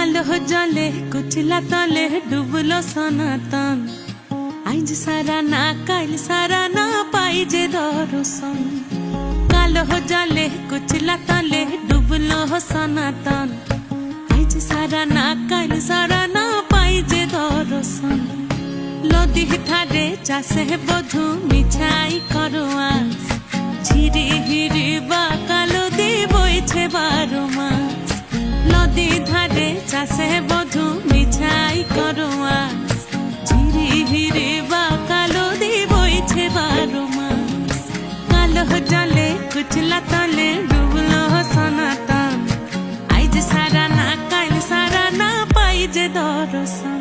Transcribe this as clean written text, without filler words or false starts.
কালো জলে কুচলা তলে ডুবলো সনাতন। আইজ সারা না কাল সারা না পাই যে দর্শন। কালো জলে কুচলা তলে ডুবলো সনাতন। আইজ সারা না কাল সারা না পাই যে দর্শন। নদী ধারে চাষে বধু মিছাই করোয়াস। ঝিরি হিরি বা কালো দি বইছে 12 মাস। নদী ধারে চাষে বধু মিছাই করোয়াস। ঝিরি হিরি বা কালো দি বইছে 12 মাস। কালো জলে কুচলা তলে ডুবলো সনাতন। আইজ সারা না কাল সারা না পাই যে দর্শন।